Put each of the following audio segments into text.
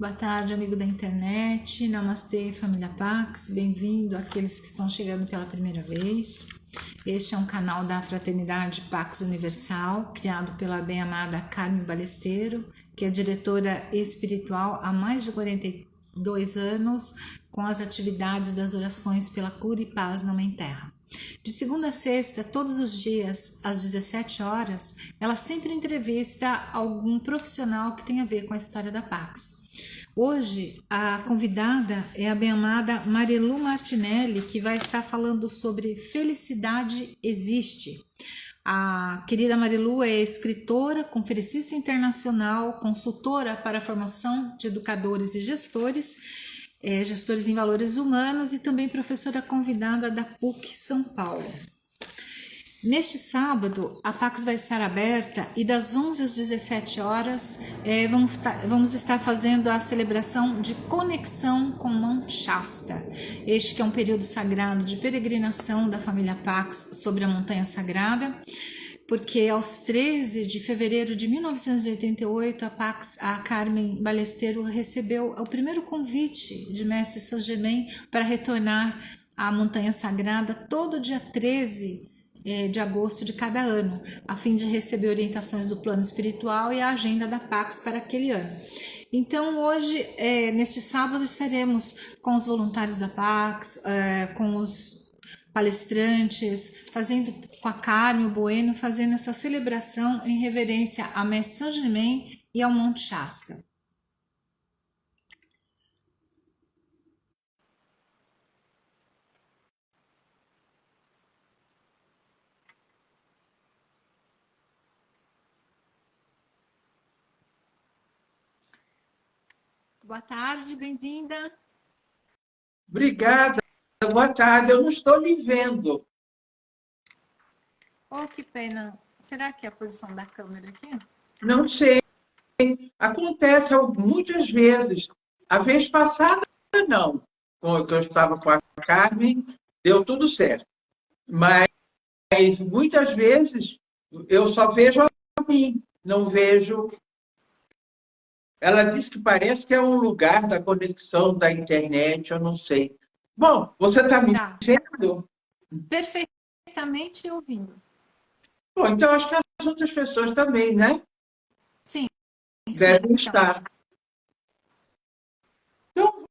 Boa tarde, amigo da internet. Namastê, família Pax. Bem-vindo àqueles que estão chegando pela primeira vez. Este é um canal da Fraternidade Pax Universal, criado pela bem-amada Carmen Balesteiro, que é diretora espiritual há mais de 42 anos, com as atividades das orações pela cura e paz na Mãe Terra. De segunda a sexta, todos os dias, às 17 horas, ela sempre entrevista algum profissional que tem a ver com a história da Pax. Hoje, a convidada é a bem-amada Marilu Martinelli, que vai estar falando sobre Felicidade Existe. A querida Marilu é escritora, conferencista internacional, consultora para a formação de educadores e gestores, gestores em valores humanos e também professora convidada da PUC São Paulo. Neste sábado, a Pax vai estar aberta e das 11 às 17 horas vamos estar fazendo a celebração de conexão com Mount Shasta. Este que é um período sagrado de peregrinação da família Pax sobre a montanha sagrada, porque aos 13 de fevereiro de 1988, a Carmen Balesteiro recebeu o primeiro convite de Mestre Saint Germain para retornar à montanha sagrada todo dia 13 de agosto de cada ano, a fim de receber orientações do plano espiritual e a agenda da Pax para aquele ano. Então hoje, neste sábado, estaremos com os voluntários da Pax, com os palestrantes, fazendo com a Carmen, o Bueno, fazendo essa celebração em reverência a Mestre Saint Germain e ao Monte Shasta. Boa tarde, bem-vinda. Obrigada, boa tarde. Eu não estou lhe vendo. Oh, que pena. Será que é a posição da câmera aqui? Não sei. Acontece muitas vezes. A vez passada, não. Quando eu estava com a Carmen, deu tudo certo. Mas muitas vezes eu só vejo a mim, não vejo. Ela disse que parece que é um lugar da conexão da internet, eu não sei. Bom, você está me vendo? Perfeitamente ouvindo. Bom, então acho que as outras pessoas também, né? Sim, Devem estão. estar. Então,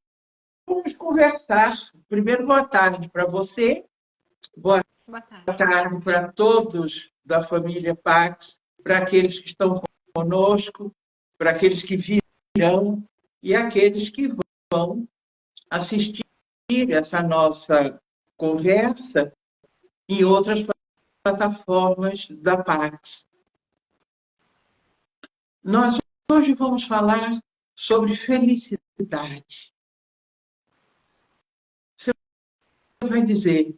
vamos conversar. Primeiro, boa tarde para você, boa tarde para todos da família Pax, para aqueles que estão conosco, para aqueles que virão e aqueles que vão assistir essa nossa conversa em outras plataformas da Pax. Nós hoje vamos falar sobre felicidade. Você vai dizer,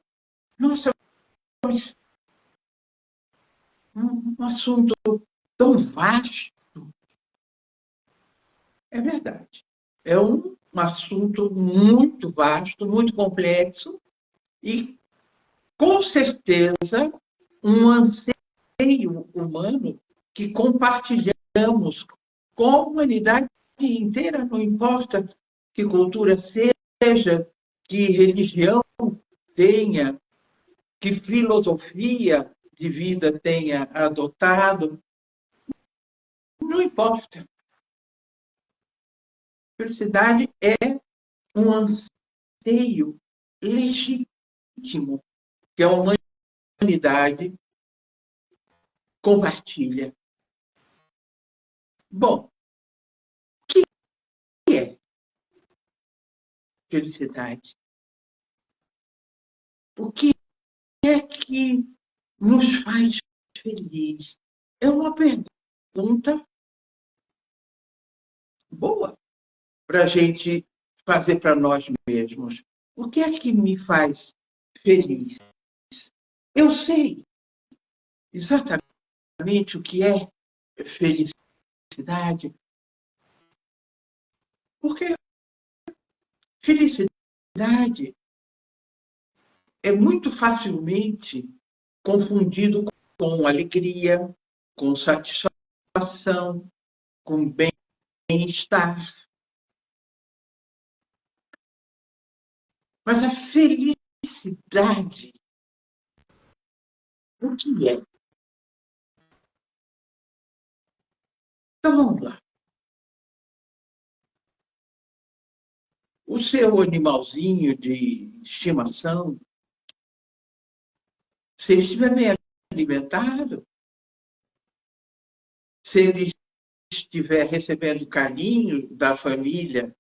nossa, um assunto tão vasto. É verdade. É um assunto muito vasto, muito complexo e, com certeza, um anseio humano que compartilhamos com a humanidade inteira, não importa que cultura seja, que religião tenha, que filosofia de vida tenha adotado, não importa. Felicidade é um anseio legítimo que a humanidade compartilha. Bom, o que é felicidade? O que é que nos faz feliz? É uma pergunta boa para a gente fazer para nós mesmos. O que é que me faz feliz? Eu sei exatamente o que é felicidade, porque felicidade é muito facilmente confundido com alegria, com satisfação, com bem-estar. Mas a felicidade, o que é? Então vamos lá. O seu animalzinho de estimação, se ele estiver bem alimentado, se ele estiver recebendo carinho da família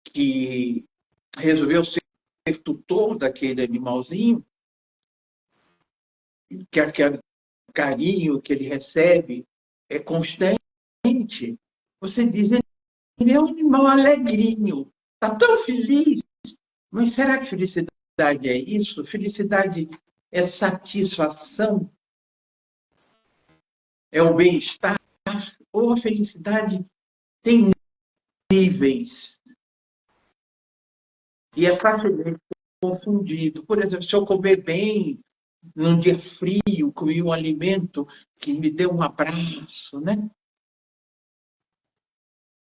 que resolveu ser tutor daquele animalzinho, que aquele carinho que ele recebe é constante, você diz, ele é um animal alegrinho, está tão feliz. Mas será que felicidade é isso? Felicidade é satisfação? É o bem-estar? Ou a felicidade tem níveis? E é facilmente confundido. Por exemplo, se eu comer bem num dia frio, comer um alimento que me dê um abraço, né?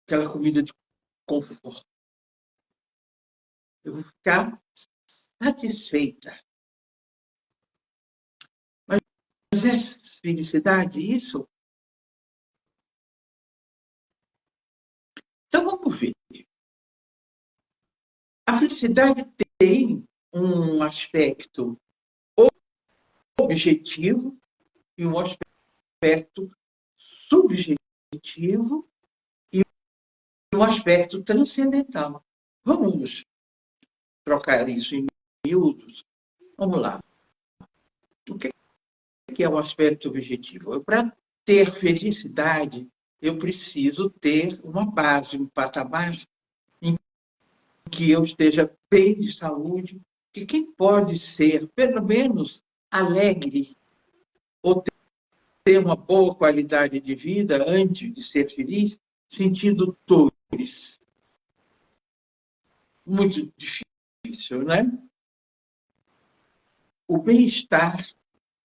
Aquela comida de conforto. Eu vou ficar satisfeita. Mas é felicidade isso? Então vamos ver. A felicidade tem um aspecto objetivo e um aspecto subjetivo e um aspecto transcendental. Vamos trocar isso em miúdos? Vamos lá. O que é o aspecto objetivo? Para ter felicidade, eu preciso ter uma base, um patamar em que eu esteja bem de saúde, que quem pode ser, pelo menos, alegre ou ter uma boa qualidade de vida antes de ser feliz, sentindo dores. Muito difícil, né? O bem-estar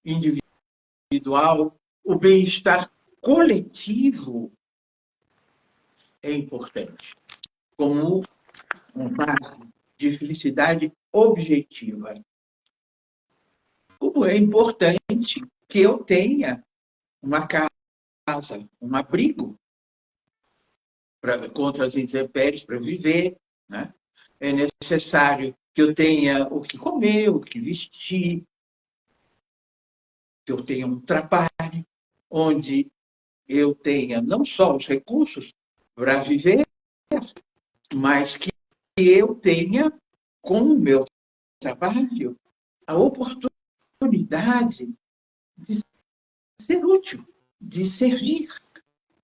individual, o bem-estar coletivo é importante, como uma de felicidade objetiva. Como é importante que eu tenha uma casa, um abrigo contra as intempéries para viver, né? É necessário que eu tenha o que comer, o que vestir, que eu tenha um trabalho onde eu tenha não só os recursos para viver, mas que eu tenha, com o meu trabalho, a oportunidade de ser útil, de servir,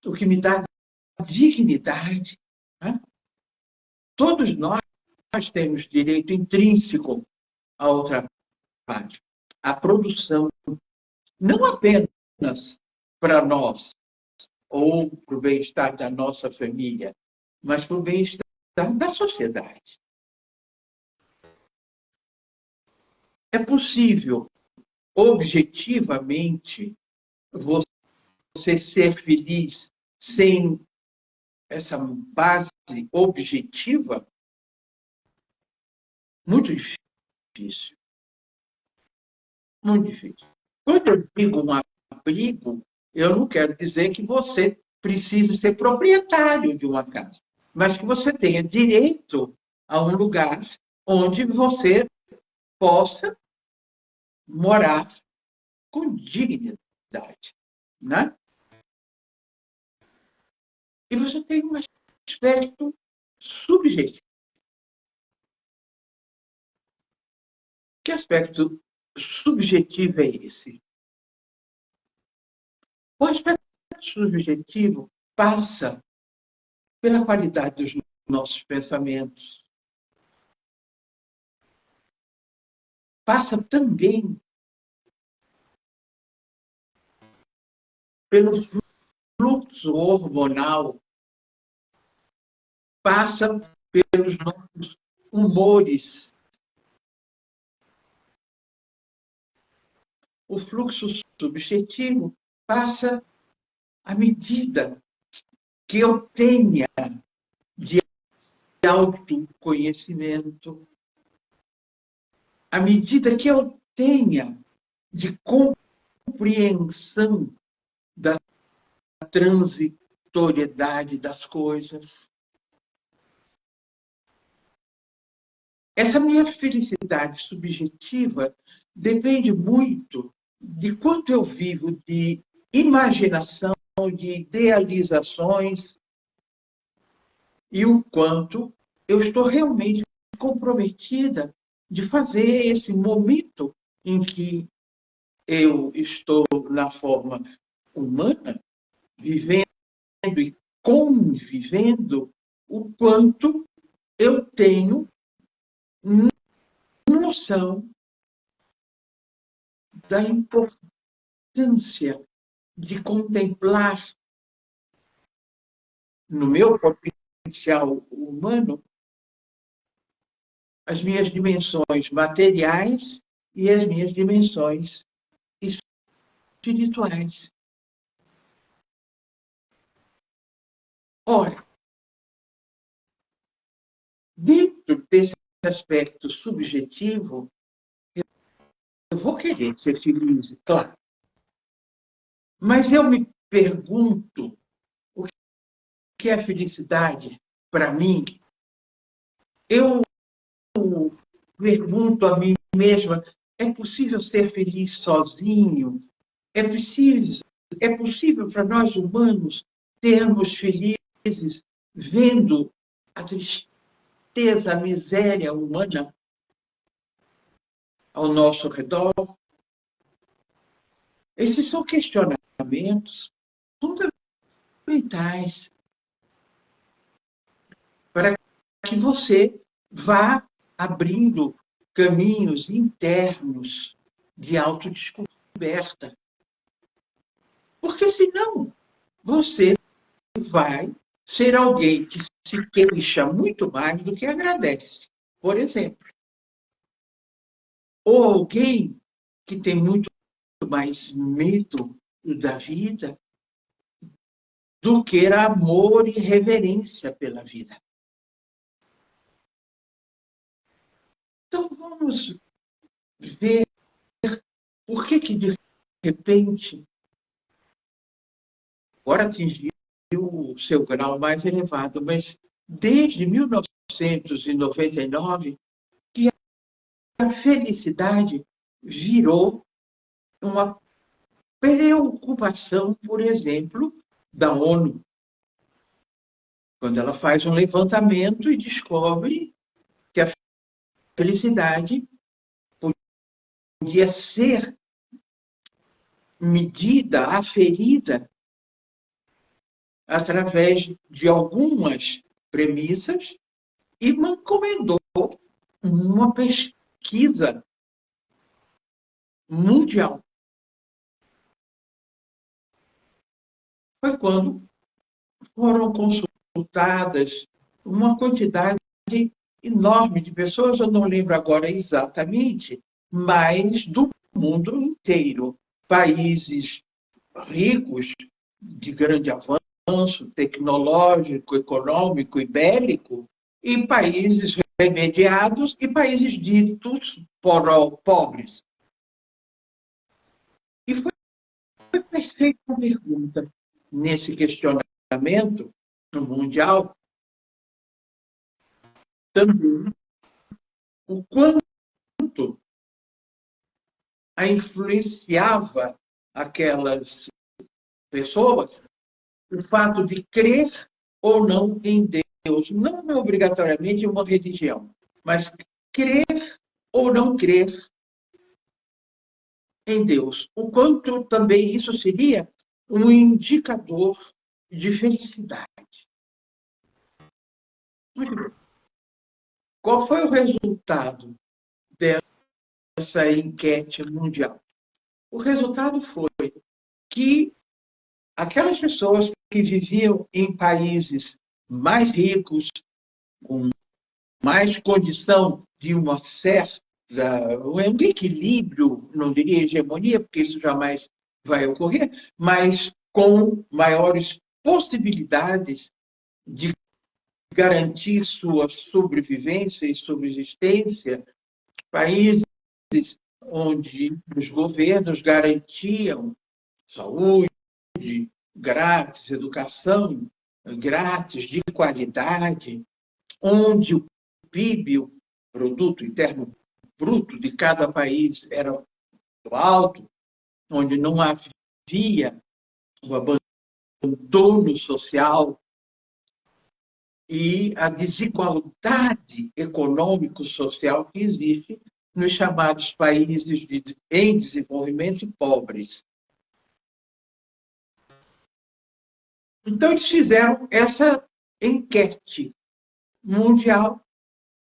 o que me dá dignidade. Né? Todos nós temos direito intrínseco ao trabalho, à produção, não apenas para nós, ou para o bem-estar da nossa família, mas para o bem-estar da sociedade. É possível, objetivamente, você ser feliz sem essa base objetiva? Muito difícil. Muito difícil. Quando eu digo um abrigo, eu não quero dizer que você precise ser proprietário de uma casa, mas que você tenha direito a um lugar onde você possa morar com dignidade. Né? E você tem um aspecto subjetivo. Que aspecto subjetivo é esse? O aspecto subjetivo passa pela qualidade dos nossos pensamentos, passa também pelo fluxo hormonal, passa pelos nossos humores. O fluxo subjetivo passa à medida que eu tenha de autoconhecimento, à medida que eu tenha de compreensão da transitoriedade das coisas. Essa minha felicidade subjetiva depende muito de quanto eu vivo de imaginação, de idealizações e o quanto eu estou realmente comprometida de fazer esse momento em que eu estou na forma humana, vivendo e convivendo, o quanto eu tenho noção da importância de contemplar no meu potencial humano as minhas dimensões materiais e as minhas dimensões espirituais. Ora, dentro desse aspecto subjetivo, eu vou querer ser feliz, claro. Mas eu me pergunto o que é felicidade para mim. Eu pergunto a mim mesma, é possível ser feliz sozinho? É possível para nós humanos sermos felizes vendo a tristeza, a miséria humana ao nosso redor? Esses são questionamentos fundamentais para que você vá abrindo caminhos internos de autodescoberta. Porque senão você vai ser alguém que se queixa muito mais do que agradece, por exemplo. Ou alguém que tem muito mais medo da vida do que amor e reverência pela vida. Então vamos ver por que de repente, agora atingiu o seu grau mais elevado, mas desde 1999, que a felicidade virou uma preocupação, por exemplo, da ONU, quando ela faz um levantamento e descobre que a felicidade podia ser medida, aferida, através de algumas premissas e encomendou uma pesquisa mundial. Foi quando foram consultadas uma quantidade enorme de pessoas, eu não lembro agora exatamente, mas do mundo inteiro. Países ricos, de grande avanço tecnológico, econômico e bélico, e países remediados e países ditos pobres. E foi perfeita a pergunta nesse questionamento mundial também o quanto a influenciava aquelas pessoas o fato de crer ou não em Deus. Não obrigatoriamente uma religião, mas crer ou não crer em Deus. O quanto também isso seria um indicador de felicidade. Qual foi o resultado dessa enquete mundial? O resultado foi que aquelas pessoas que viviam em países mais ricos, com mais condição de uma certa, um equilíbrio, não diria hegemonia, porque isso jamais vai ocorrer, mas com maiores possibilidades de garantir sua sobrevivência e subsistência, países onde os governos garantiam saúde grátis, educação grátis, de qualidade, onde o PIB, o Produto Interno Bruto de cada país, era alto, onde não havia o abandono social e a desigualdade econômico-social que existe nos chamados países em desenvolvimento e pobres. Então, eles fizeram essa enquete mundial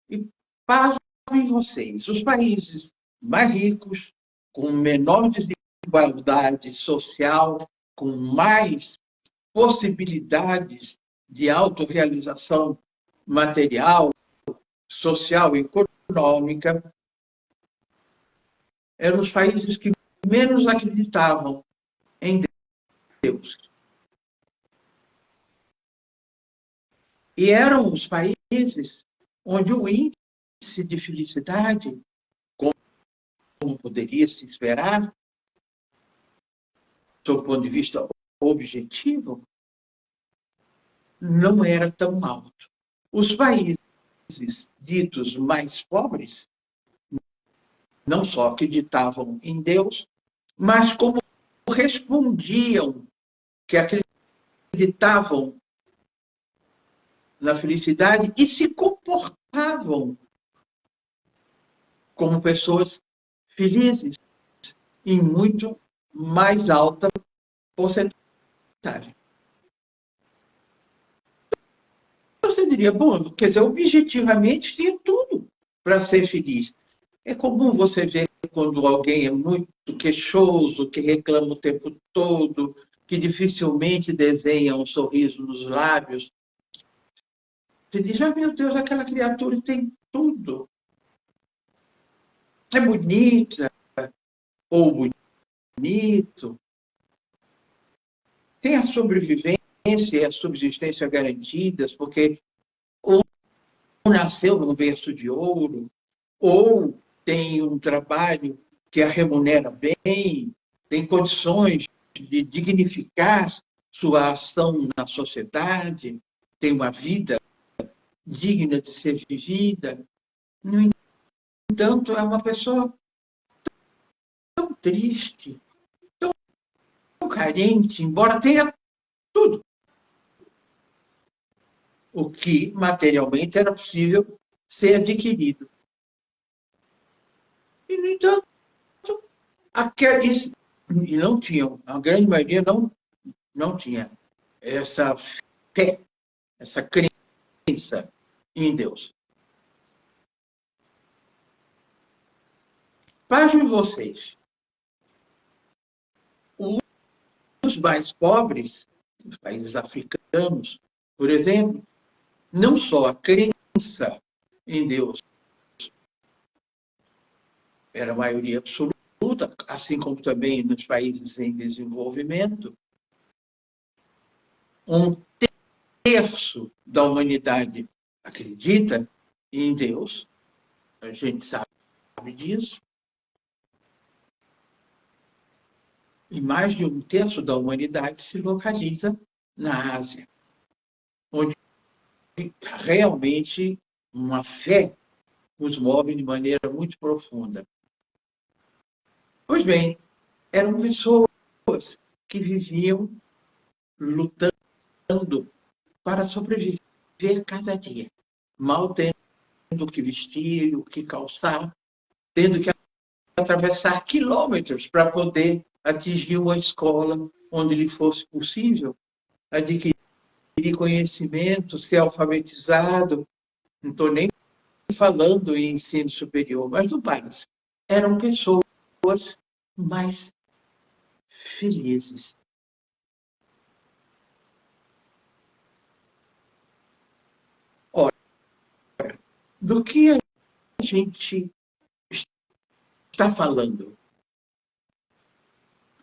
e, pasmem vocês, os países mais ricos, com menor desigualdade social, com mais possibilidades de autorrealização material, social e econômica, eram os países que menos acreditavam em Deus. E eram os países onde o índice de felicidade, como poderia se esperar, do ponto de vista objetivo, não era tão alto. Os países ditos mais pobres não só acreditavam em Deus, mas como respondiam que acreditavam na felicidade e se comportavam como pessoas felizes em muito mais alta porcentagem. Você diria, bom, quer dizer, objetivamente tinha tudo para ser feliz. É comum você ver quando alguém é muito queixoso, que reclama o tempo todo, que dificilmente desenha um sorriso nos lábios. Você diz, meu Deus, aquela criatura tem tudo. É bonita, ou bonito. Tem a sobrevivência e a subsistência garantidas, porque ou nasceu num berço de ouro, ou tem um trabalho que a remunera bem, tem condições de dignificar sua ação na sociedade, tem uma vida digna de ser vivida. No entanto, é uma pessoa tão triste, tão carente, embora tenha tudo o que materialmente era possível ser adquirido. E, no entanto, e não tinham, a grande maioria não tinha essa fé, essa crença em Deus. Pasmem vocês, os mais pobres, os países africanos, por exemplo, não só a crença em Deus era a maioria absoluta, assim como também nos países em desenvolvimento, um terço da humanidade acredita em Deus, a gente sabe disso, e mais de um terço da humanidade se localiza na Ásia, onde realmente uma fé os move de maneira muito profunda. Pois bem, eram pessoas que viviam lutando para sobreviver cada dia, mal tendo o que vestir, o que calçar, tendo que atravessar quilômetros para poder atingir uma escola onde lhe fosse possível adquirir conhecimento, ser alfabetizado. Não estou nem falando em ensino superior, mas no básico. Eram pessoas mais felizes. Ora, do que a gente está falando?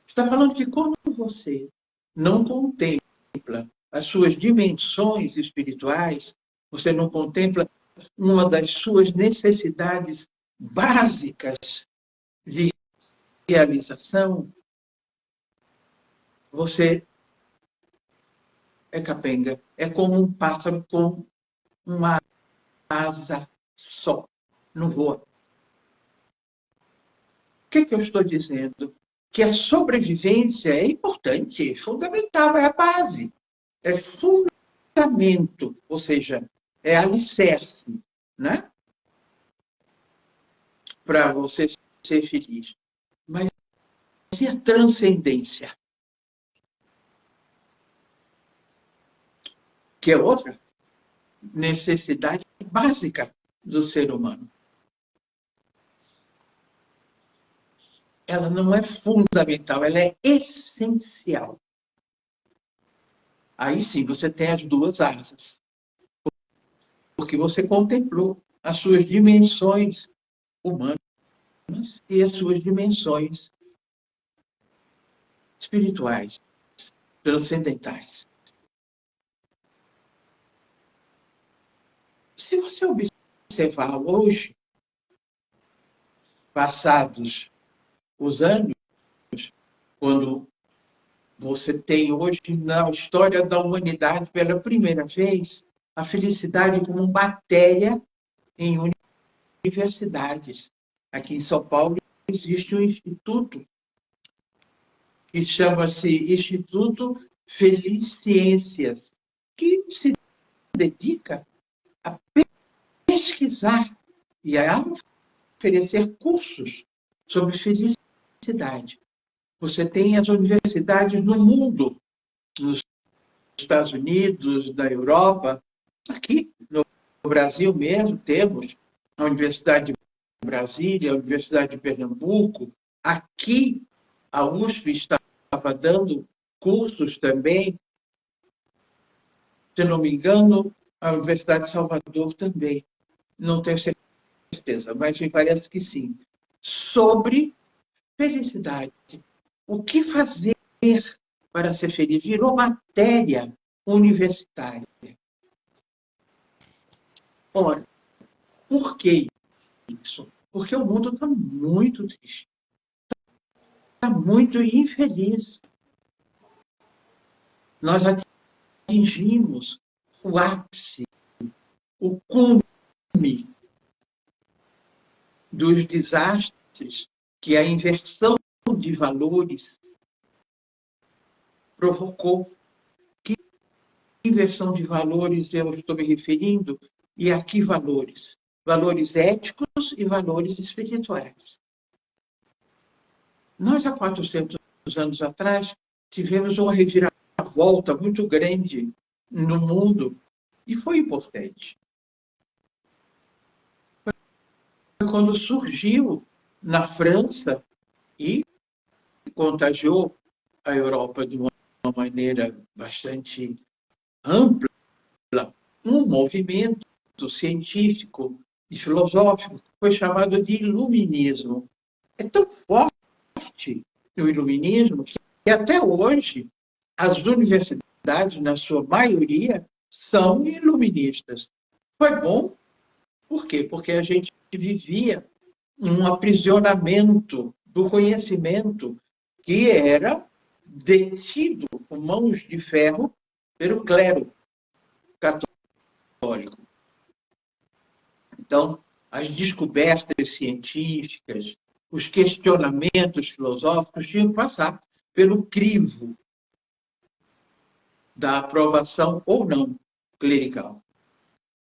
Está falando que quando você não contempla as suas dimensões espirituais, Você não contempla uma das suas necessidades básicas de realização? Você é capenga. É como um pássaro com uma asa só. Não voa. O que eu estou dizendo? Que a sobrevivência é importante, é fundamental, é a base. É fundamento, ou seja, é alicerce, né? Para você ser feliz. Mas e a transcendência? Que é outra necessidade básica do ser humano. Ela não é fundamental, ela é essencial. Aí sim você tem as duas asas. Porque você contemplou as suas dimensões humanas e as suas dimensões espirituais, transcendentais. Se você observar hoje, passados os anos, quando você tem hoje na história da humanidade, pela primeira vez, a felicidade como matéria em universidades. Aqui em São Paulo existe um instituto que chama-se Instituto Feliciências, que se dedica a pesquisar e a oferecer cursos sobre felicidade. Você tem as universidades no mundo, nos Estados Unidos, na Europa, aqui no Brasil mesmo temos a Universidade de Brasília, a Universidade de Pernambuco. Aqui a USP estava dando cursos também, se não me engano, a Universidade de Salvador também. Não tenho certeza, mas me parece que sim. Sobre felicidade. O que fazer para ser feliz? Virou matéria universitária. Ora, por que isso? Porque o mundo está muito triste. Está muito infeliz. Nós atingimos o ápice, o cume dos desastres que a inversão de valores provocou. Que inversão de valores eu estou me referindo? E a que valores? Valores éticos e valores espirituais. Nós, há 400 anos atrás, tivemos uma reviravolta muito grande no mundo e foi importante. Foi quando surgiu na França e contagiou a Europa de uma maneira bastante ampla, um movimento científico e filosófico que foi chamado de iluminismo. É tão forte o iluminismo que até hoje as universidades, na sua maioria, são iluministas. Foi bom, por quê? Porque a gente vivia um aprisionamento do conhecimento que era detido com mãos de ferro pelo clero católico. Então, as descobertas científicas, os questionamentos filosóficos tinham que passar pelo crivo da aprovação ou não clerical.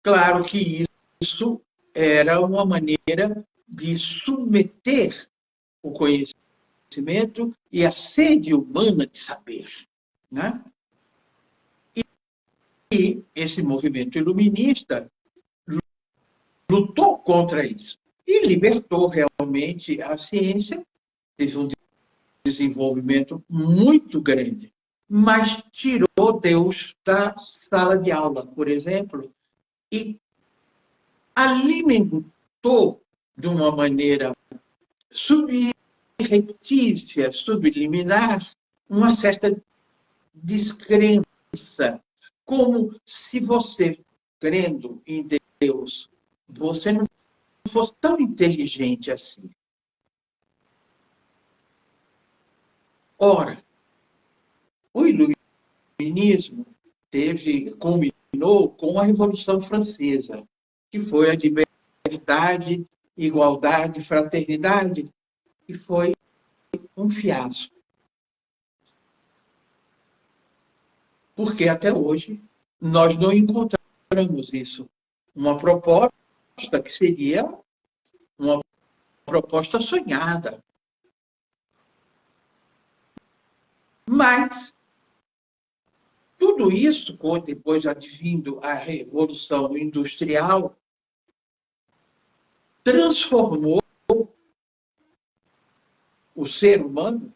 Claro que isso era uma maneira de submeter o conhecimento e a sede humana de saber, né? E esse movimento iluminista lutou contra isso e libertou realmente a ciência, teve um desenvolvimento muito grande, mas tirou Deus da sala de aula, por exemplo, e alimentou de uma maneira subreptícia, subliminar, uma certa descrença, como se você crendo em Deus, você não fosse tão inteligente assim. Ora, o iluminismo culminou com a Revolução Francesa, que foi a de liberdade, igualdade, fraternidade, e foi um fiasco. Porque até hoje nós não encontramos isso. Uma proposta que seria uma proposta sonhada. Mas tudo isso, depois advindo a Revolução Industrial, transformou o ser humano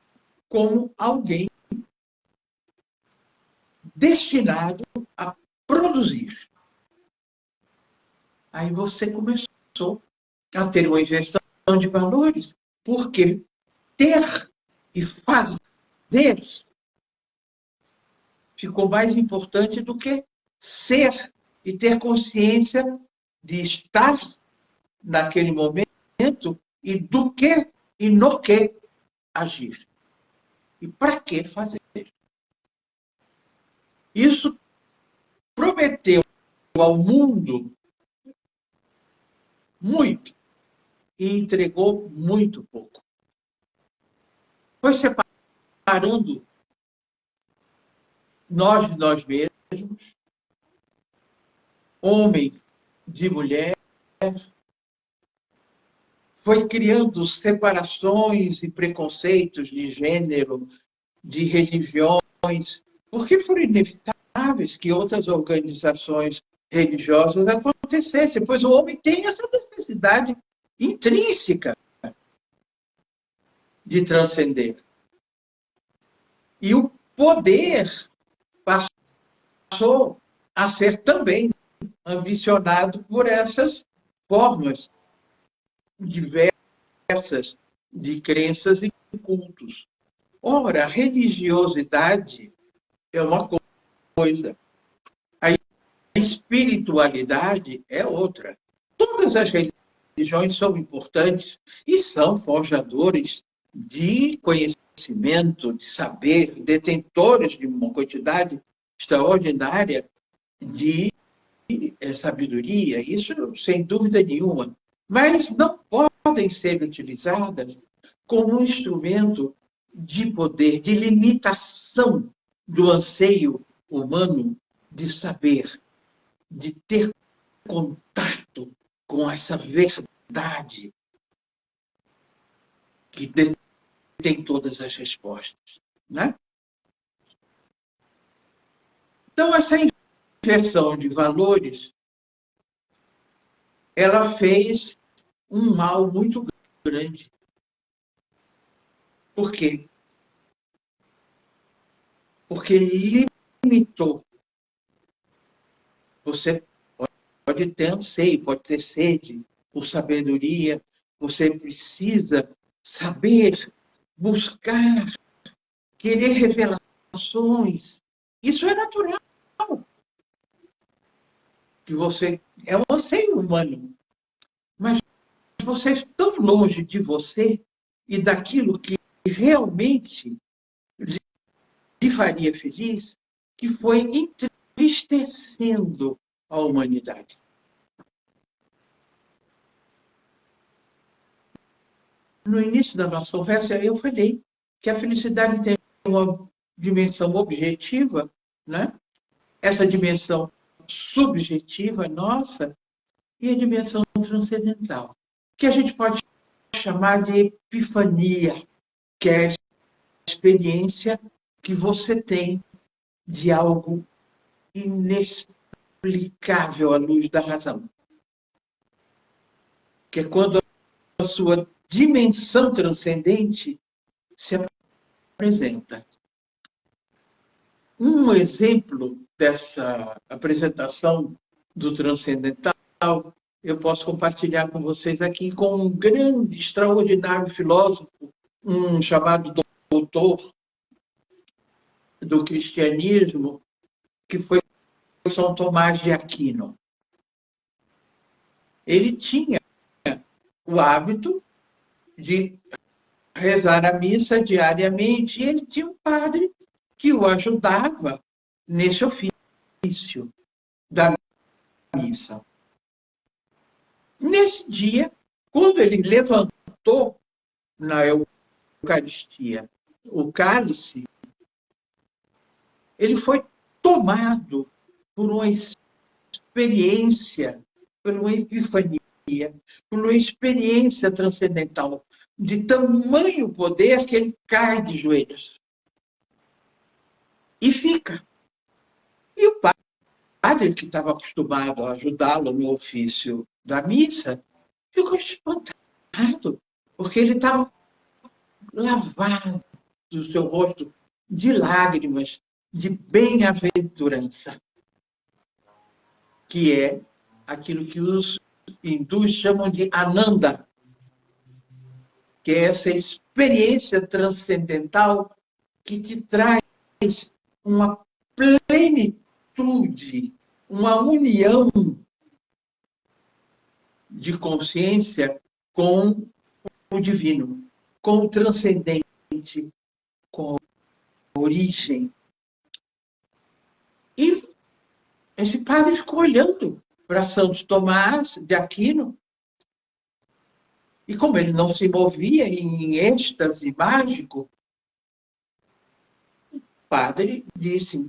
como alguém destinado a produzir. Aí você começou a ter uma inversão de valores, porque ter e fazer ficou mais importante do que ser e ter consciência de estar naquele momento e do que e no que agir. E para que fazer? Isso prometeu ao mundo muito e entregou muito pouco. Foi separando nós de nós mesmos, homem de mulher, foi criando separações e preconceitos de gênero, de religiões, porque foram inevitáveis que outras organizações religiosas acontecessem, pois o homem tem essa necessidade intrínseca de transcender. E o poder passou a ser também ambicionado por essas formas diversas de crenças e cultos. Ora, a religiosidade é uma coisa, a espiritualidade é outra. Todas as religiões são importantes e são forjadores de conhecimento, de saber, detentores de uma quantidade extraordinária de sabedoria, isso sem dúvida nenhuma, mas não podem ser utilizadas como um instrumento de poder, de limitação do anseio humano de saber, de ter contato com essa verdade que tem todas as respostas, né? Então, essa inversão de valores, ela fez um mal muito grande. Por quê? Porque limitou. Você pode ter anseio, pode ter sede por sabedoria, você precisa saber, buscar, querer revelações. Isso é natural. Que você é um anseio humano. Mas você é tão longe de você e daquilo que realmente lhe faria feliz, que foi entristecendo a humanidade. No início da nossa conversa, eu falei que a felicidade tem uma dimensão objetiva, né? Essa dimensão subjetiva nossa e a dimensão transcendental, que a gente pode chamar de epifania, que é a experiência que você tem de algo inexplicável à luz da razão. Que é quando a sua dimensão transcendente se apresenta. Um exemplo dessa apresentação do transcendental eu posso compartilhar com vocês aqui com um grande, extraordinário filósofo, um chamado doutor do cristianismo, que foi São Tomás de Aquino. ele tinha o hábito de rezar a missa diariamente, e ele tinha um padre que o ajudava nesse ofício da missa. Nesse dia, quando ele levantou na Eucaristia o cálice, ele foi tomado por uma experiência, por uma epifania, por uma experiência transcendental de tamanho poder que ele cai de joelhos e fica. E o padre, que estava acostumado a ajudá-lo no ofício da missa, ficou espantado, porque ele estava lavado o seu rosto de lágrimas, de bem-aventurança, que é aquilo que os hindus chamam de Ananda, que é essa experiência transcendental que te traz uma plenitude, uma união de consciência com o divino, com o transcendente, com a origem. E esse padre ficou olhando para Santo Tomás de Aquino, e como ele não se movia em êxtase mágico, o padre disse: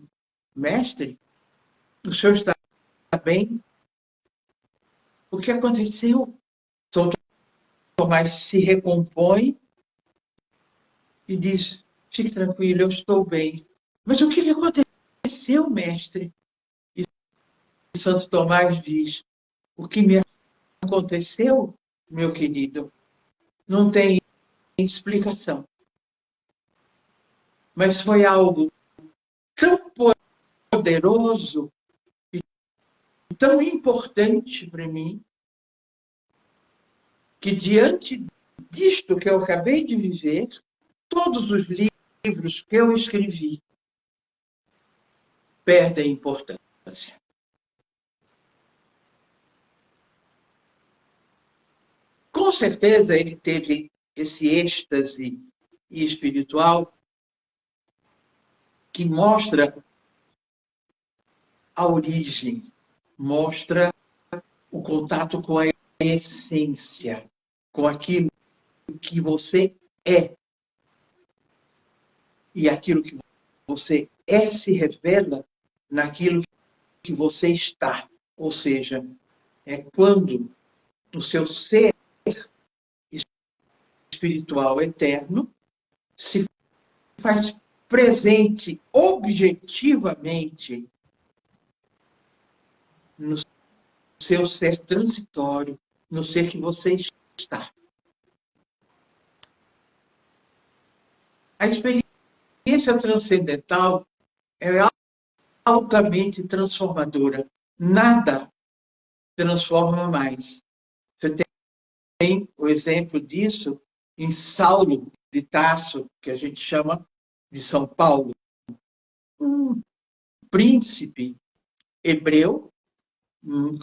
mestre, o senhor está bem? O que aconteceu? São Tomás se recompõe e diz: fique tranquilo, eu estou bem. Mas o que aconteceu, mestre? E Santo Tomás diz: o que me aconteceu, meu querido, não tem explicação. Mas foi algo tão poderoso e tão importante para mim, que diante disto que eu acabei de viver, todos os livros que eu escrevi perdem importância. Com certeza ele teve esse êxtase espiritual que mostra a origem, mostra o contato com a essência, com aquilo que você é. E aquilo que você é se revela naquilo que você está. Ou seja, é quando o seu ser espiritual eterno se faz presente objetivamente no seu ser transitório, no ser que você está. A experiência transcendental é altamente transformadora. Nada transforma mais. Você tem o exemplo disso em Saulo de Tarso, que a gente chama de São Paulo. Um príncipe hebreu,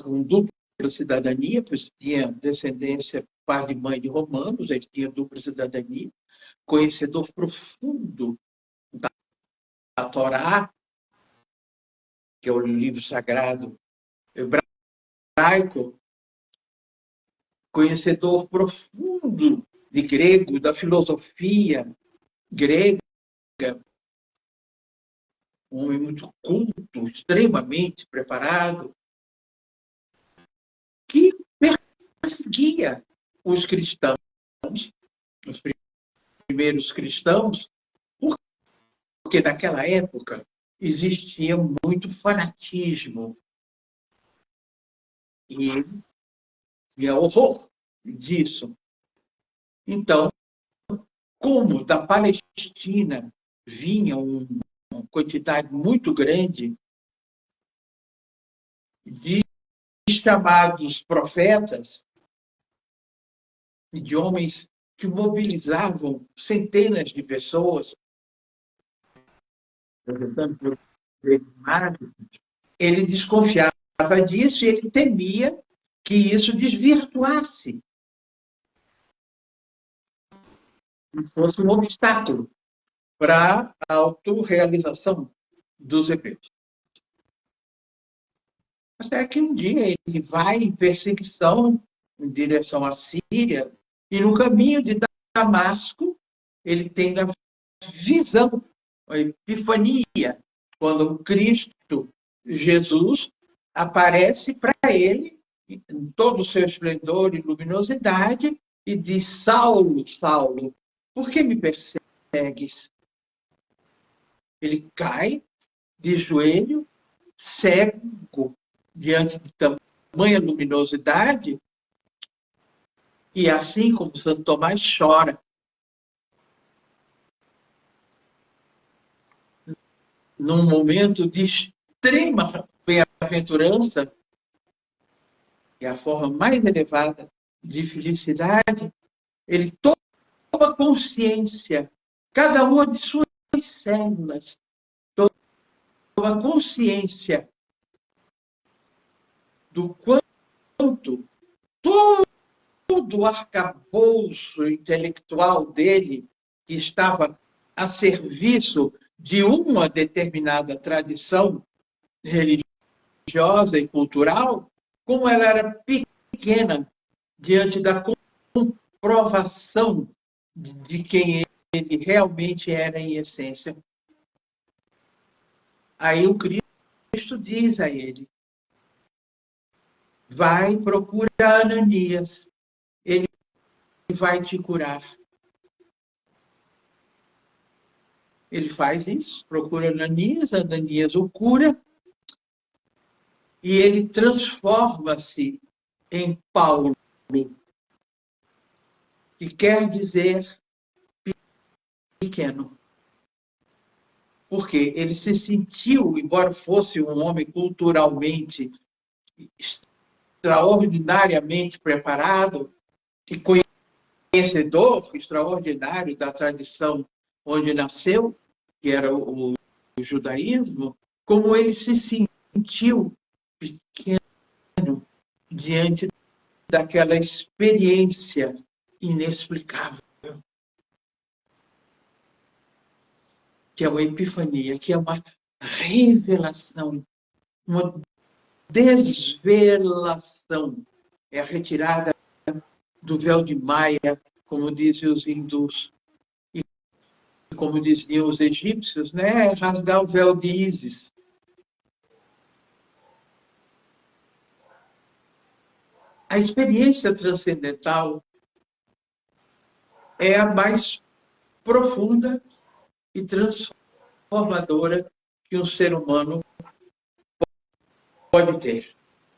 com dupla cidadania, pois tinha descendência pai e mãe de romanos, ele tinha dupla cidadania, conhecedor profundo da Torá, que é o livro sagrado hebraico, conhecedor profundo de grego, da filosofia grega, um homem muito culto, extremamente preparado, que perseguia os cristãos, os primeiros cristãos, porque naquela época existia muito fanatismo. E ele tinha horror disso. Então, como da Palestina vinha uma quantidade muito grande de chamados profetas e de homens que mobilizavam centenas de pessoas, ele desconfiava disso e ele temia que isso desvirtuasse, que fosse um obstáculo para a autorrealização dos hebreus. Até que um dia ele vai em perseguição em direção à Síria, e no caminho de Damasco, ele tem a visão, a epifania, quando Cristo Jesus aparece para ele em todo o seu esplendor e luminosidade e diz: Saulo, Saulo, por que me persegues? Ele cai de joelho, cego, diante de tamanha luminosidade, e assim como Santo Tomás chora. Num momento de extrema bem-aventurança, que é a forma mais elevada de felicidade, ele toma consciência, cada uma de suas células, toma consciência do quanto todo o arcabouço intelectual dele, que estava a serviço de uma determinada tradição religiosa e cultural, como ela era pequena diante da comprovação de quem ele realmente era em essência. Aí o Cristo diz a ele: vai, procura Ananias, ele vai te curar. Ele faz isso, procura Ananias, Ananias o cura, e ele transforma-se em Paulo, que quer dizer pequeno. Porque ele se sentiu, embora fosse um homem culturalmente extraordinariamente preparado e conhecedor extraordinário da tradição onde nasceu, que era o judaísmo, como ele se sentiu pequeno diante daquela experiência inexplicável, que é uma epifania, que é uma revelação, uma desvelação, é a retirada do véu de Maia, como dizem os hindus, e como diziam os egípcios, né? Rasgar o véu de Ísis. A experiência transcendental é a mais profunda e transformadora que um ser humano pode ter.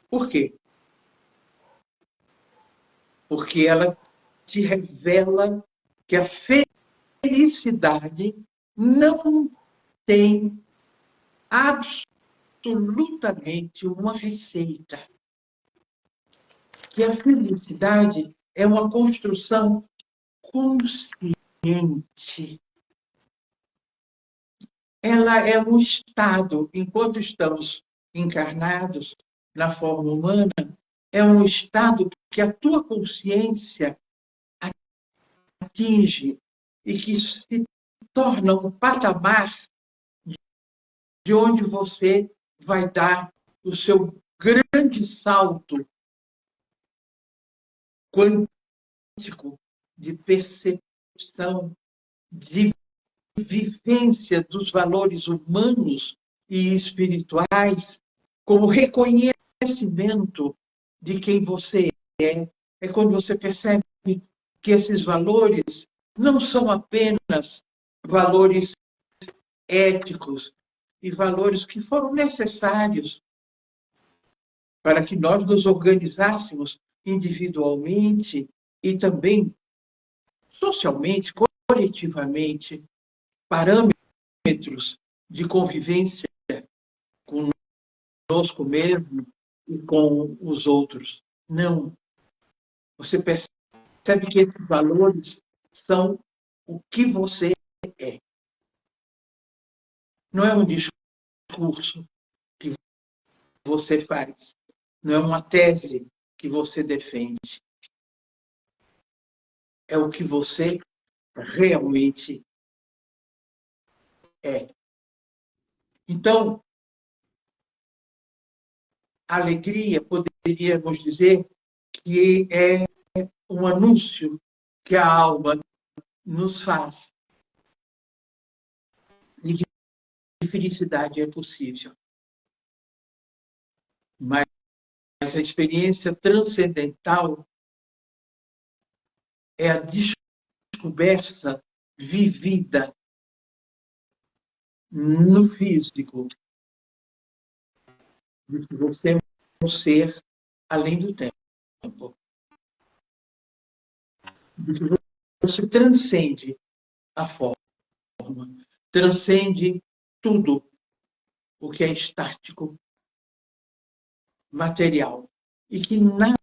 Por quê? Porque ela te revela que a felicidade não tem absolutamente uma receita. Que a felicidade é uma construção consciente. Ela é um estado, enquanto estamos encarnados na forma humana, é um estado que a tua consciência atinge e que se torna um patamar de onde você vai dar o seu grande salto quântico de percepção, de vivência dos valores humanos e espirituais, como reconhecimento de quem você é. É quando você percebe que esses valores não são apenas valores éticos e valores que foram necessários para que nós nos organizássemos individualmente e também socialmente, coletivamente, parâmetros de convivência conosco mesmo e com os outros. Não. Você percebe que esses valores são o que você é. Não é um discurso que você faz. Não é uma tese que você defende. É o que você realmente é. Então, a alegria, poderíamos dizer, que é um anúncio que a alma nos faz de que felicidade é possível. Mas a experiência transcendental é a descoberta vivida no físico de que você é um ser além do tempo, de que você transcende a forma, transcende tudo o que é estático, material, e que nada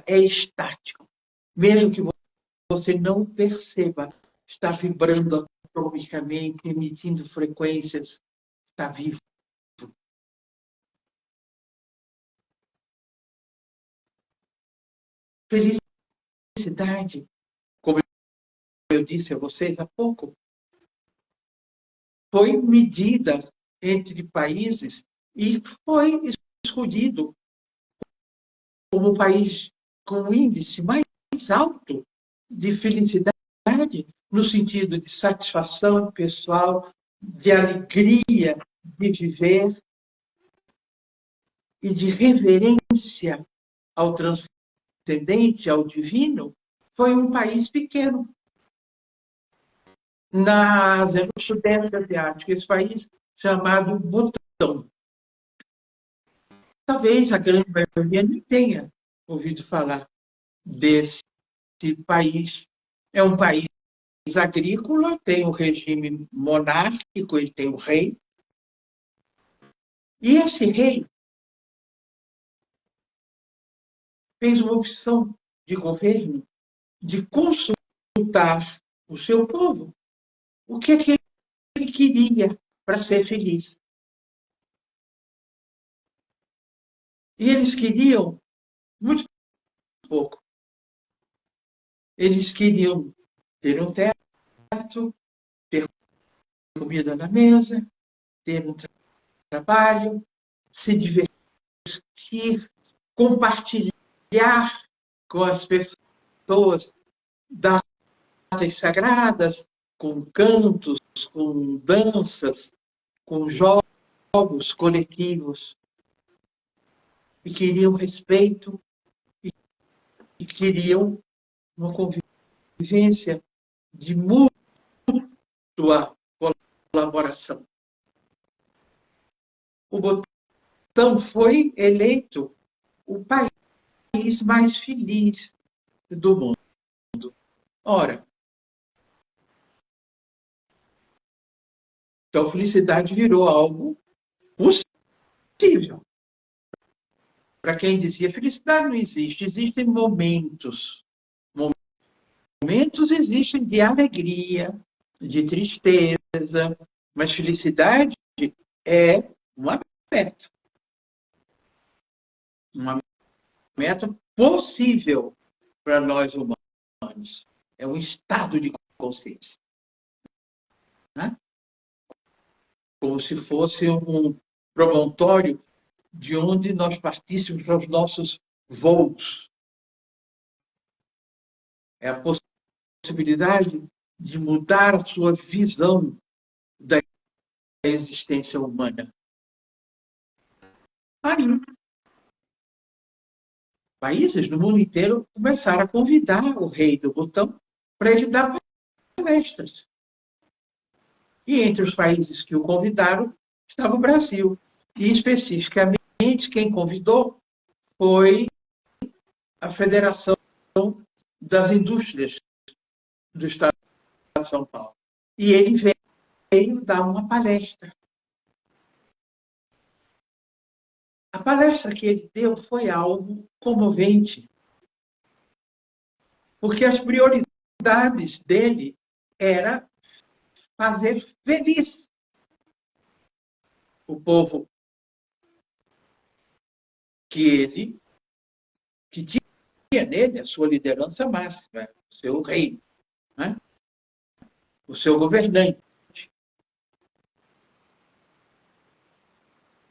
é estático, mesmo que você não perceba, está vibrando atomicamente, emitindo frequências, está vivo. Felicidade, como eu disse a vocês há pouco, foi medida entre países e foi escolhido como o país com o índice mais alto de felicidade, no sentido de satisfação pessoal, de alegria de viver e de reverência ao transcendente, ao divino, foi um país pequeno. Na Ásia, no Sudeste Asiático, esse país chamado Butão. Talvez a grande maioria nem tenha ouvido falar desse país. É um país agrícola, tem o regime monárquico, ele tem o rei. E esse rei fez uma opção de governo de consultar o seu povo. O que é que ele queria para ser feliz? E eles queriam muito pouco. Eles queriam ter um teto, ter comida na mesa, ter um trabalho, se divertir, compartilhar com as pessoas datas sagradas, com cantos, com danças, com jogos coletivos. E queriam respeito e queriam uma convivência de mútua colaboração. O Butão foi eleito o país mais feliz do mundo. Ora, então a felicidade virou algo possível. Para quem dizia, felicidade não existe, existem momentos. Momentos existem de alegria, de tristeza, mas felicidade é uma meta. Uma meta possível para nós humanos. É um estado de consciência. Né? Como se fosse um promontório de onde nós partíssemos para os nossos voos. É a possibilidade de mudar a sua visão da existência humana. Aí, países no mundo inteiro começaram a convidar o rei do Butão para ele dar palestras. E entre os países que o convidaram estava o Brasil. E, especificamente, quem convidou foi a Federação das Indústrias do Estado de São Paulo. E ele veio dar uma palestra. A palestra que ele deu foi algo comovente, porque as prioridades dele era fazer feliz o povo que ele que tinha nele a sua liderança máxima, o seu rei, né? O seu governante.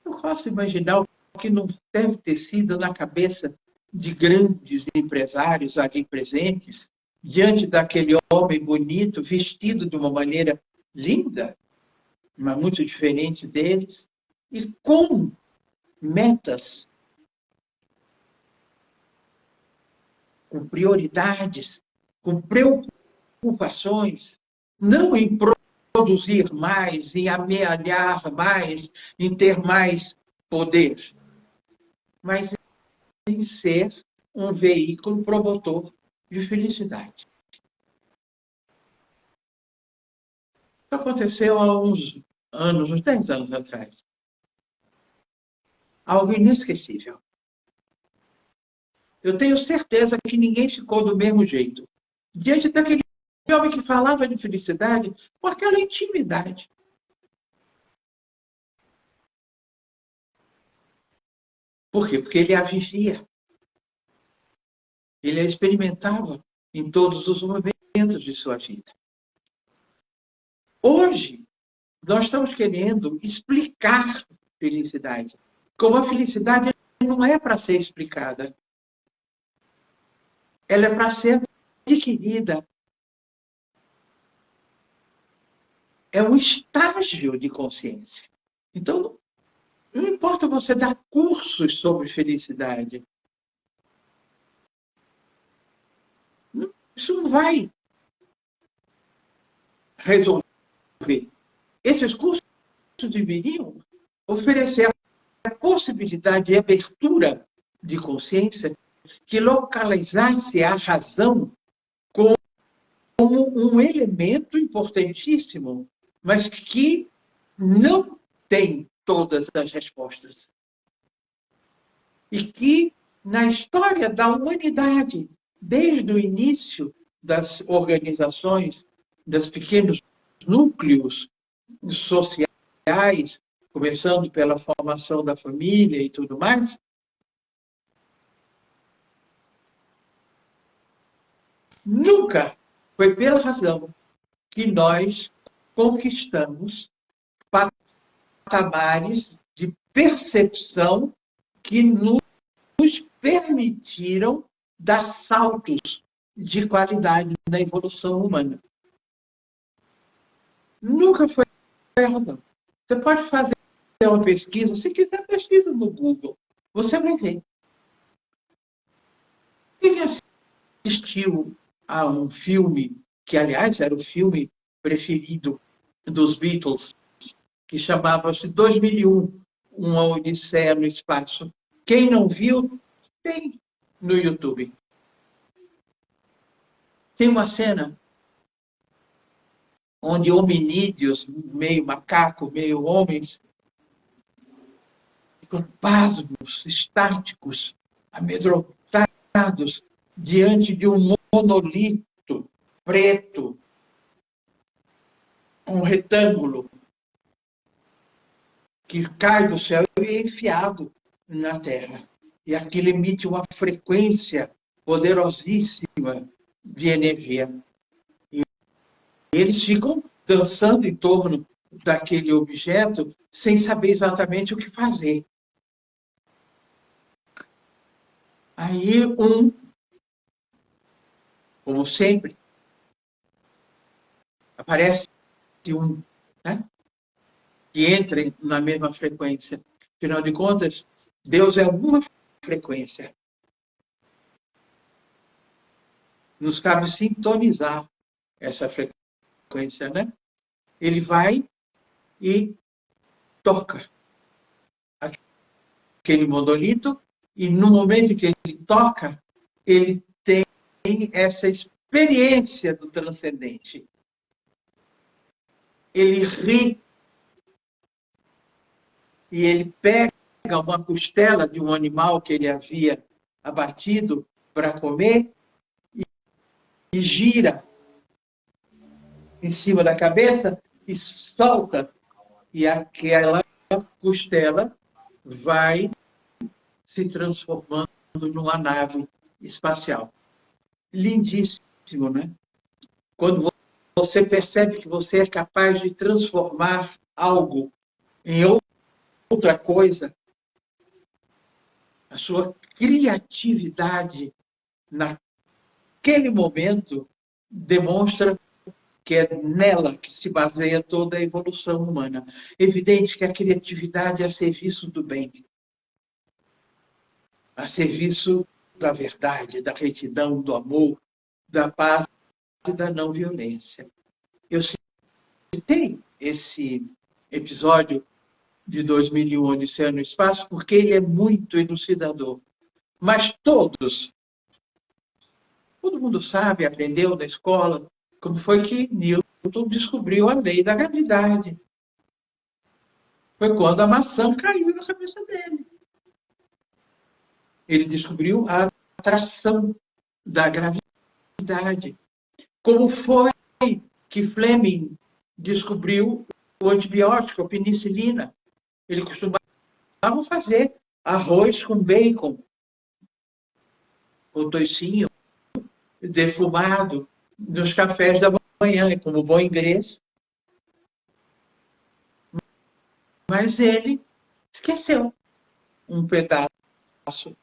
Eu posso imaginar o que não deve ter sido na cabeça de grandes empresários ali presentes, diante daquele homem bonito, vestido de uma maneira linda, mas muito diferente deles, e com metas, com prioridades, com preocupações, não em produzir mais, em amealhar mais, em ter mais poder, mas em ser um veículo promotor de felicidade. Isso aconteceu há uns anos, uns 10 anos atrás. Algo inesquecível. Eu tenho certeza que ninguém ficou do mesmo jeito. Diante daquele homem que falava de felicidade, com aquela intimidade. Por quê? Porque ele a vivia. Ele a experimentava em todos os momentos de sua vida. Hoje, nós estamos querendo explicar felicidade. Como a felicidade não é para ser explicada. Ela é para ser adquirida. É um estágio de consciência. Então, não importa você dar cursos sobre felicidade. Isso não vai resolver. Esses cursos deveriam oferecer a possibilidade de abertura de consciência que localizasse a razão como um elemento importantíssimo, mas que não tem todas as respostas. E que, na história da humanidade, desde o início das organizações, dos pequenos núcleos sociais, começando pela formação da família e tudo mais, nunca foi pela razão que nós conquistamos patamares de percepção que nos permitiram dar saltos de qualidade na evolução humana. Nunca foi a razão. Você pode fazer uma pesquisa, se quiser, pesquisa no Google. Você vai ver. Quem assistiu a um filme, que, aliás, era o filme preferido dos Beatles, que chamava-se 2001, Uma Odisseia no Espaço. Quem não viu, tem no YouTube. Tem uma cena onde hominídeos, meio macaco, meio homens, ficam pasmos, estáticos, amedrontados, diante de um monolito preto, um retângulo, que cai do céu e é enfiado na terra. E aquilo emite uma frequência poderosíssima de energia. E eles ficam dançando em torno daquele objeto sem saber exatamente o que fazer. Aí como sempre, aparece um, né, que entra na mesma frequência. Afinal de contas, Deus é uma frequência. Nos cabe sintonizar essa frequência, né? Ele vai e toca aquele monolito, e no momento que ele toca, ele tem essa experiência do transcendente. Ele ri e ele pega uma costela de um animal que ele havia abatido para comer e gira em cima da cabeça e solta, e aquela costela vai se transformando numa nave espacial. Lindíssimo, né? Quando você percebe que você é capaz de transformar algo em outra coisa, a sua criatividade naquele momento demonstra que é nela que se baseia toda a evolução humana. Evidente que a criatividade é a serviço do bem, a serviço da verdade, da retidão, do amor, da paz e da não violência. Eu citei esse episódio de 2001, Odisseia no Espaço, porque ele é muito elucidador. Mas todo mundo sabe, aprendeu na escola, como foi que Newton descobriu a lei da gravidade. Foi quando a maçã caiu na cabeça dele. Ele descobriu a atração da gravidade. Como foi que Fleming descobriu o antibiótico, a penicilina? Ele costumava fazer arroz com bacon, com toicinho, defumado, nos cafés da manhã, como bom inglês. Mas ele esqueceu um pedaço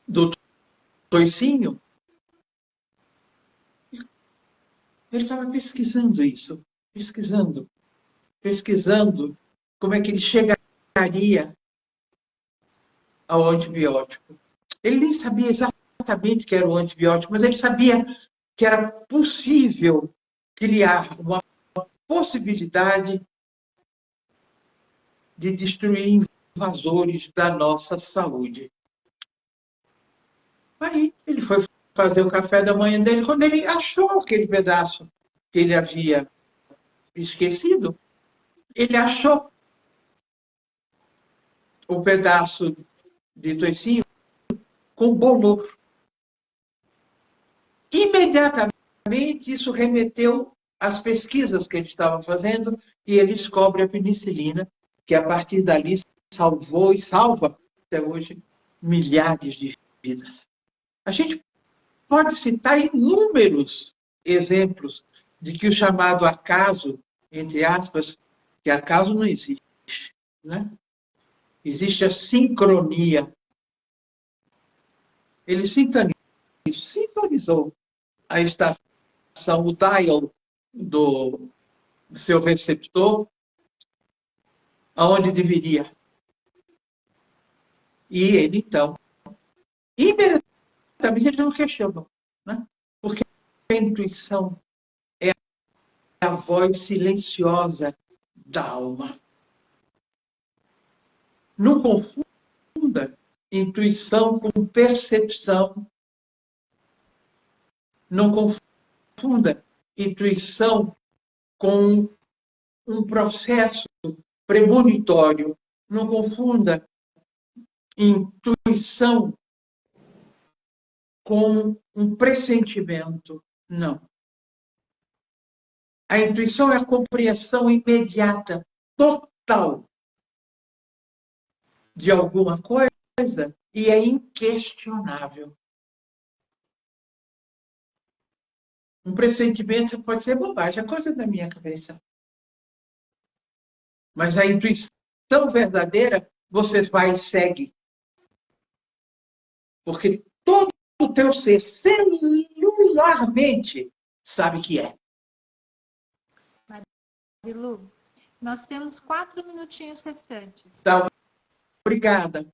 do toicinho. Ele estava pesquisando isso, pesquisando como é que ele chegaria ao antibiótico. Ele nem sabia exatamente o que era o antibiótico, mas ele sabia que era possível criar uma possibilidade de destruir invasores da nossa saúde. Aí ele foi fazer o café da manhã dele, quando ele achou aquele pedaço que ele havia esquecido, ele achou o pedaço de toicinho com bolor. Imediatamente isso remeteu às pesquisas que ele estava fazendo e ele descobre a penicilina, que a partir dali salvou e salva até hoje milhares de vidas. A gente pode citar inúmeros exemplos de que o chamado acaso, entre aspas, que acaso não existe, né? Existe a sincronia. Ele sintonizou a estação, o dial do seu receptor, aonde deveria. E ele, então, imediatamente ele não questiona, né? Porque a intuição é a voz silenciosa da alma. Não confunda intuição com percepção. Não confunda intuição com um processo premonitório. Não confunda intuição com um pressentimento. Não. A intuição é a compreensão imediata, total, de alguma coisa e é inquestionável. Um pressentimento pode ser bobagem, é coisa da minha cabeça. Mas a intuição verdadeira, você vai e segue. Porque todo o teu ser, celularmente, sabe que é. Marilu, nós temos 4 minutinhos restantes. Tá, obrigada.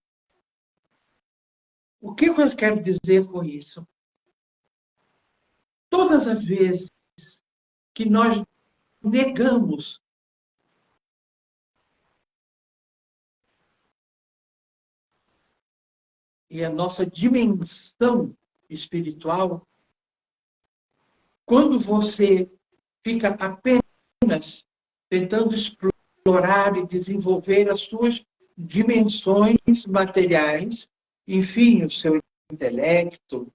O que eu quero dizer com isso? Todas as vezes que nós negamos e a nossa dimensão espiritual, quando você fica apenas tentando explorar e desenvolver as suas dimensões materiais, enfim, o seu intelecto,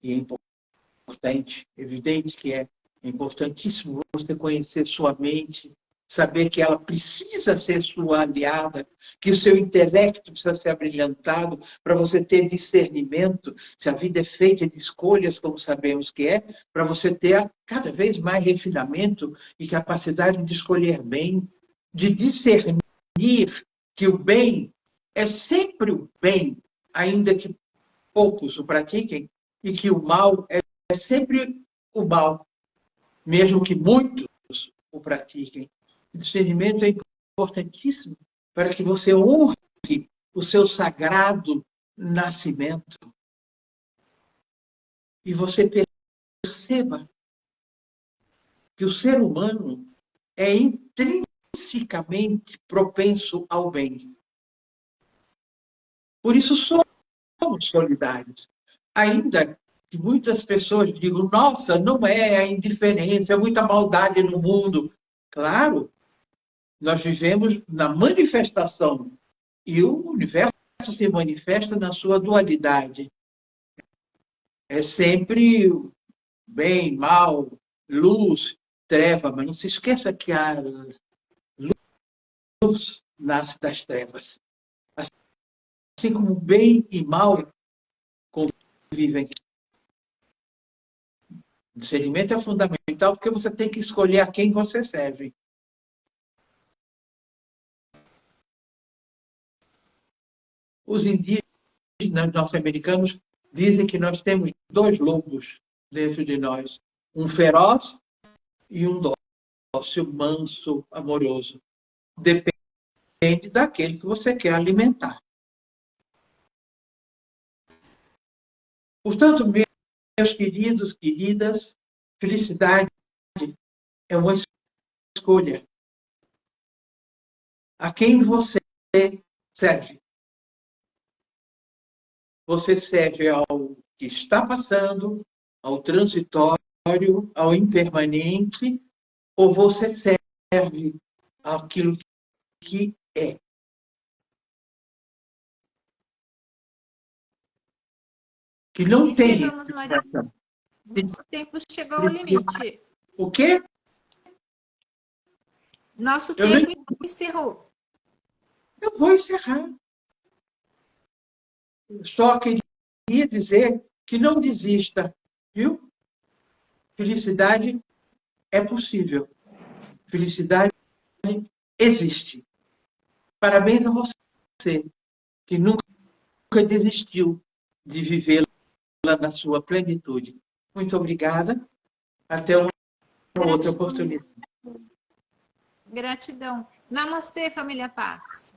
e é importante, evidente que é importantíssimo você conhecer sua mente, saber que ela precisa ser sua aliada, que o seu intelecto precisa ser abrilhantado para você ter discernimento, se a vida é feita de escolhas, como sabemos que é, para você ter cada vez mais refinamento e capacidade de escolher bem, de discernir que o bem é sempre o bem, ainda que poucos o pratiquem, e que o mal é sempre o mal, mesmo que muitos o pratiquem. O discernimento é importantíssimo para que você honre o seu sagrado nascimento e você perceba que o ser humano é intrinsecamente propenso ao bem. Por isso somos solidários. Ainda que muitas pessoas digam, nossa, não é a indiferença, é muita maldade no mundo. Claro, nós vivemos na manifestação e o universo se manifesta na sua dualidade. É sempre bem, mal, luz, treva, mas não se esqueça que a luz nasce das trevas. Assim como bem e mal convivem. O discernimento é fundamental porque você tem que escolher a quem você serve. Os indígenas norte-americanos dizem que nós temos dois lobos dentro de nós. Um feroz e um dócil, manso, amoroso. Depende daquele que você quer alimentar. Portanto, meus queridos, queridas, felicidade é uma escolha. A quem você serve? Você serve ao que está passando, ao transitório, ao impermanente, ou você serve àquilo que é? Que não tem. Encerramos, Maria. Nosso tempo chegou ao limite. O quê? Nosso tempo encerrou. Eu vou encerrar. Só queria dizer que não desista, viu? Felicidade é possível. Felicidade existe. Parabéns a você, que nunca desistiu de vivê-la na sua plenitude. Muito obrigada. Até uma outra oportunidade. Gratidão. Namastê, família Pax.